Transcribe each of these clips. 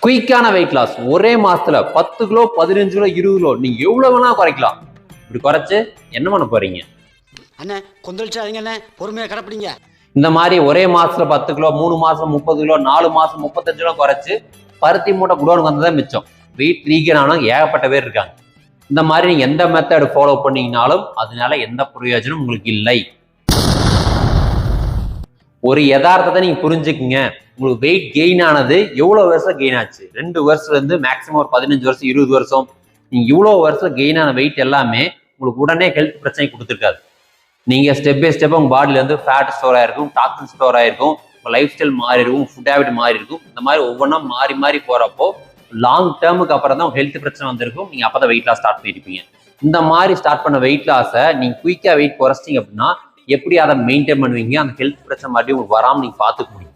குயிக்கான weight loss ஒரே மாசத்துல 10 kilo 15 kilo 20 kilo நீங்க எவ்வளவு வேணா குறைக்கலாம். இப்படி குறைச்சு என்ன பண்ண போறீங்க? அண்ணே கொந்தளிச்சாதீங்க அண்ணே, பொறுமையா கிடப்பிடிங்க. இந்த மாதிரி ஒரே மாசத்துல 10 கிலோ 3 மாசம் 30 கிலோ 4 மாசம் 35 கிலோ குறைச்சு பருத்தி மூட்டை குடோனுக்கு வந்ததான் மிச்சம். வெயிட் ரீகனாலும் ஏகப்பட்ட பேர் இருக்காங்க. இந்த மாதிரி நீங்க எந்த மெத்தட் ஃபாலோ பண்ணீங்கனாலும் அதனால எந்த பிரயோஜனம் உங்களுக்கு இல்லை. ஒரு யதார்த்தத்தை நீங்க புரிஞ்சுக்குங்க. உங்களுக்கு வெயிட் கெயின் ஆனது எவ்வளவு வருஷம் கெயின் ஆச்சு? 2 வருஷத்துல இருந்து மேக்சிமம் ஒரு 15 வருஷம் 20 வருஷம் நீங்க இவ்வளவு வருஷம் கெயின் ஆன வெயிட் எல்லாமே உங்களுக்கு உடனே ஹெல்த் பிரச்சனை கொடுத்துருக்காது. நீங்க ஸ்டெப் பை ஸ்டெப் உங்க பாடியில இருந்து ஃபேட் ஸ்டோர் ஆயிருக்கும், டாக்ஸின் ஸ்டோர் ஆயிருக்கும், உங்க லைஃப் ஸ்டைல் மாறி இருக்கும், ஃபுட் ஹேபிட் மாறி இருக்கும். இந்த மாதிரி ஒவ்வொன்றா மாறி மாறி போறப்போ லாங் டேர்முக்கு அப்புறம் தான் ஹெல்த் பிரச்சனை வந்திருக்கும். நீங்க அப்பதான் வெயிட் லாஸ் ஸ்டார்ட் பண்ணிருப்பீங்க. இந்த மாதிரி ஸ்டார்ட் பண்ண வெயிட் லாஸை நீங்க குயிக்கா வெயிட் குறைச்சிட்டீங்க அப்படின்னா எப்படி அதை மெயின்டைன் பண்ணுவீங்க? அந்த ஹெல்த் பிரச்சனை மறுபடியும் உங்களுக்கு வராமல் நீங்க பார்த்துக்க முடியும்.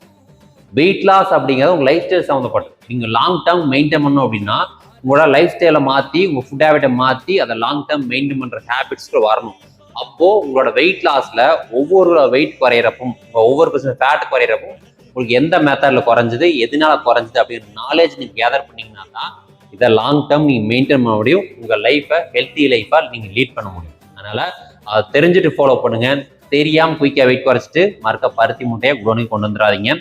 வெயிட் லாஸ் அப்படிங்கிறது உங்க லைஃப் ஸ்டைல் சம்மந்தப்பட்டது. நீங்க லாங் டேர்ம் மெயின்டைன் பண்ணணும் அப்படின்னா உங்களோட லைஃப் ஸ்டைலை மாற்றி உங்க ஃபுட் ஹேபிட்டை மாற்றி அதை லாங் டேர்ம் மெயின்டைன் பண்ற ஹேபிட்ஸ்க்கு வரணும். அப்போ உங்களோட வெயிட் லாஸ்ல ஒவ்வொரு வெயிட் குறையிறப்பும் ஒவ்வொரு பர்சன்ட் ஃபேட் குறையிறப்பும் உங்களுக்கு எந்த மெத்தட்ல குறைஞ்சது, எதனால குறைஞ்சது அப்படிங்கிற நாலேஜ் நீங்க கேதர் பண்ணீங்கன்னா தான் இதை லாங் டேர்ம் நீங்க மெயின்டைன் பண்ண முடியும். உங்க லைஃபை ஹெல்த்தி லைஃபா நீங்க லீட் பண்ண முடியும். அதனால அதை தெரிஞ்சுட்டு ஃபாலோ பண்ணுங்க. தெரியாம குயிக்கா வெயிட் குறைச்சிட்டு மறுக்க பருத்தி மூட்டையை குடோனுக்கு கொண்டு வந்துடாதீங்க.